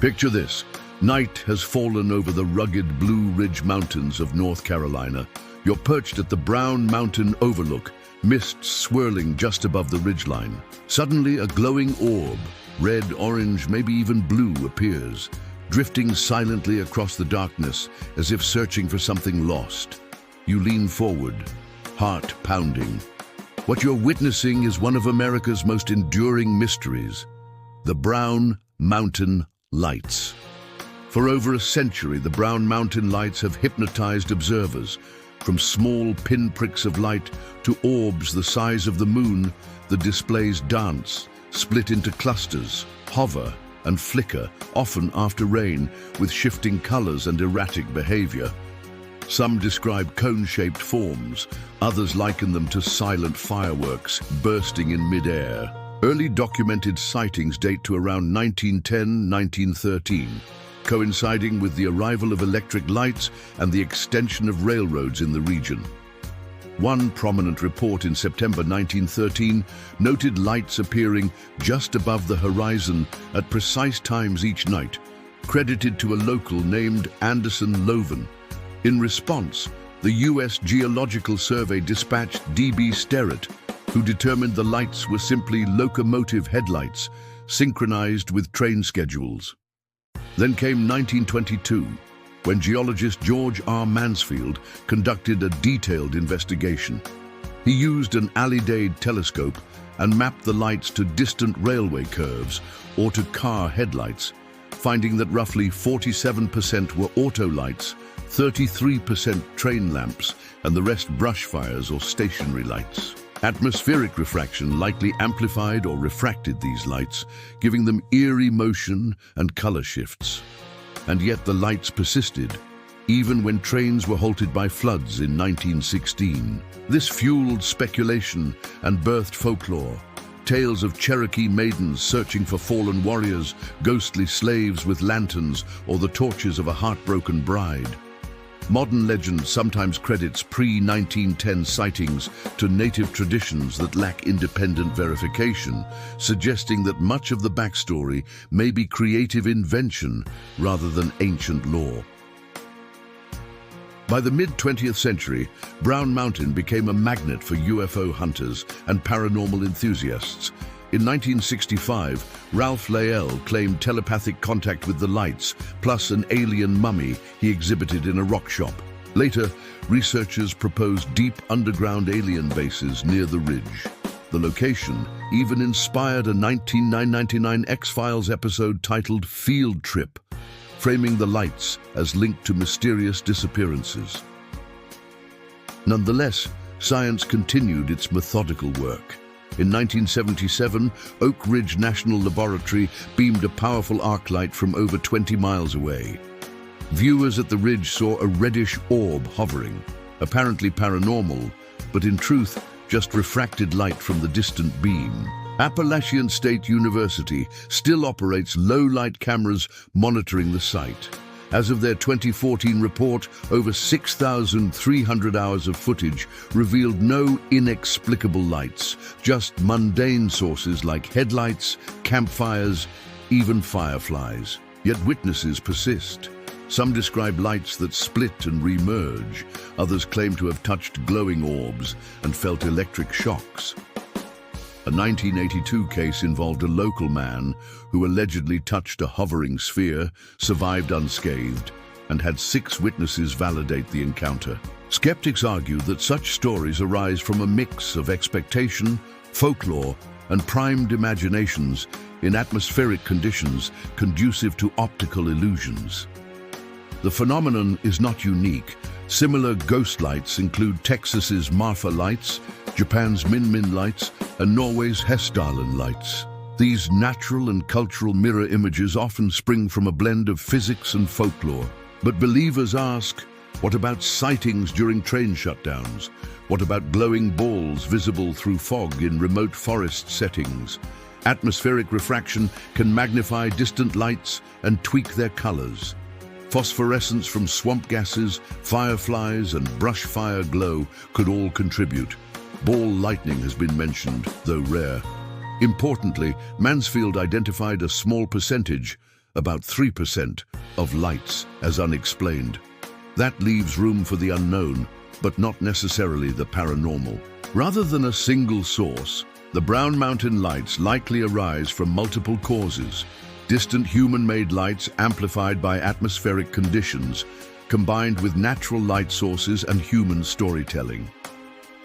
Picture this. Night has fallen over the rugged Blue Ridge Mountains of North Carolina. You're perched at the Brown Mountain Overlook, mist swirling just above the ridgeline. Suddenly, a glowing orb, red, orange, maybe even blue, appears, drifting silently across the darkness as if searching for something lost. You lean forward, heart pounding. What you're witnessing is one of America's most enduring mysteries, the Brown Mountain Lights. For over a century, the Brown Mountain Lights have hypnotized observers. From small pinpricks of light to orbs the size of the moon, the displays dance, split into clusters, hover and flicker, often after rain, with shifting colors and erratic behavior. Some describe cone-shaped forms, others liken them to silent fireworks bursting in mid-air. Early documented sightings date to around 1910-1913, coinciding with the arrival of electric lights and the extension of railroads in the region. One prominent report in September 1913 noted lights appearing just above the horizon at precise times each night, credited to a local named Anderson Loven. In response, the U.S. Geological Survey dispatched D.B. Sterrett, who determined the lights were simply locomotive headlights, synchronized with train schedules. Then came 1922, when geologist George R. Mansfield conducted a detailed investigation. He used an Alidade telescope and mapped the lights to distant railway curves or to car headlights, finding that roughly 47% were auto lights, 33% train lamps, and the rest brush fires or stationary lights. Atmospheric refraction likely amplified or refracted these lights, giving them eerie motion and color shifts. And yet the lights persisted, even when trains were halted by floods in 1916. This fueled speculation and birthed folklore. Tales of Cherokee maidens searching for fallen warriors, ghostly slaves with lanterns, or the torches of a heartbroken bride. Modern legend sometimes credits pre-1910 sightings to native traditions that lack independent verification, suggesting that much of the backstory may be creative invention rather than ancient lore. By the mid-20th century, Brown Mountain became a magnet for UFO hunters and paranormal enthusiasts. In 1965, Ralph Lael claimed telepathic contact with the lights, plus an alien mummy he exhibited in a rock shop. Later, researchers proposed deep underground alien bases near the ridge. The location even inspired a 1999 X-Files episode titled Field Trip, framing the lights as linked to mysterious disappearances. Nonetheless, science continued its methodical work. In 1977, Oak Ridge National Laboratory beamed a powerful arc light from over 20 miles away. Viewers at the ridge saw a reddish orb hovering, apparently paranormal, but in truth, just refracted light from the distant beam. Appalachian State University still operates low-light cameras monitoring the site. As of their 2014 report, over 6,300 hours of footage revealed no inexplicable lights, just mundane sources like headlights, campfires, even fireflies. Yet witnesses persist. Some describe lights that split and re-emerge. Others claim to have touched glowing orbs and felt electric shocks. A 1982 case involved a local man who allegedly touched a hovering sphere, survived unscathed, and had 6 witnesses validate the encounter. Skeptics argue that such stories arise from a mix of expectation, folklore, and primed imaginations in atmospheric conditions conducive to optical illusions. The phenomenon is not unique. Similar ghost lights include Texas's Marfa lights, Japan's Min lights, and Norway's Hessdalen lights. These natural and cultural mirror images often spring from a blend of physics and folklore. But believers ask, what about sightings during train shutdowns? What about glowing balls visible through fog in remote forest settings? Atmospheric refraction can magnify distant lights and tweak their colors. Phosphorescence from swamp gases, fireflies, and brush fire glow could all contribute. Ball lightning has been mentioned, though rare. Importantly, Mansfield identified a small percentage, about 3% of lights as unexplained. That leaves room for the unknown, but not necessarily the paranormal. Rather than a single source, the Brown Mountain lights likely arise from multiple causes. Distant human-made lights amplified by atmospheric conditions, combined with natural light sources and human storytelling.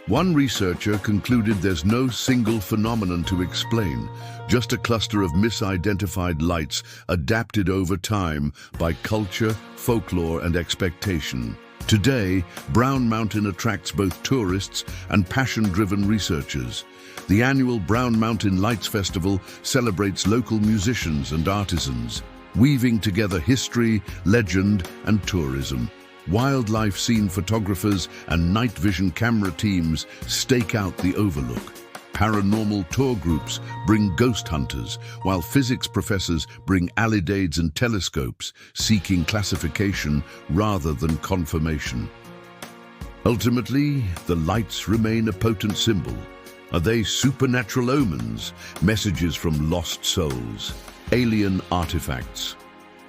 One researcher concluded there's no single phenomenon to explain, just a cluster of misidentified lights adapted over time by culture, folklore, and expectation. Today, Brown Mountain attracts both tourists and passion-driven researchers. The annual Brown Mountain Lights Festival celebrates local musicians and artisans, weaving together history, legend, and tourism. Wildlife scene photographers and night vision camera teams stake out the overlook. Paranormal tour groups bring ghost hunters, while physics professors bring alidades and telescopes, seeking classification rather than confirmation. Ultimately, the lights remain a potent symbol. Are they supernatural omens, messages from lost souls, alien artifacts?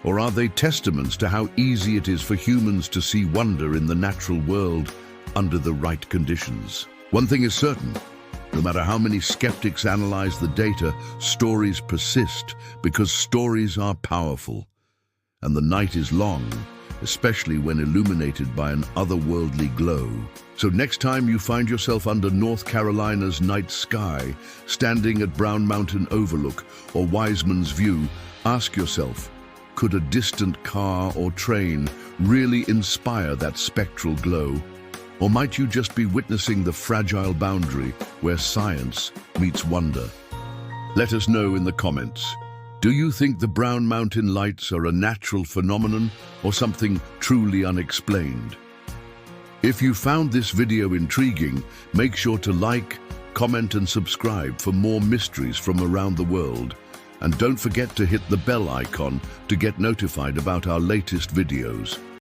Or are they testaments to how easy it is for humans to see wonder in the natural world under the right conditions? One thing is certain, no matter how many skeptics analyze the data, stories persist because stories are powerful. And the night is long, especially when illuminated by an otherworldly glow. So next time you find yourself under North Carolina's night sky, standing at Brown Mountain Overlook or Wiseman's View, ask yourself, could a distant car or train really inspire that spectral glow? Or might you just be witnessing the fragile boundary where science meets wonder? Let us know in the comments. Do you think the Brown Mountain lights are a natural phenomenon or something truly unexplained? If you found this video intriguing, make sure to like, comment and subscribe for more mysteries from around the world. And don't forget to hit the bell icon to get notified about our latest videos.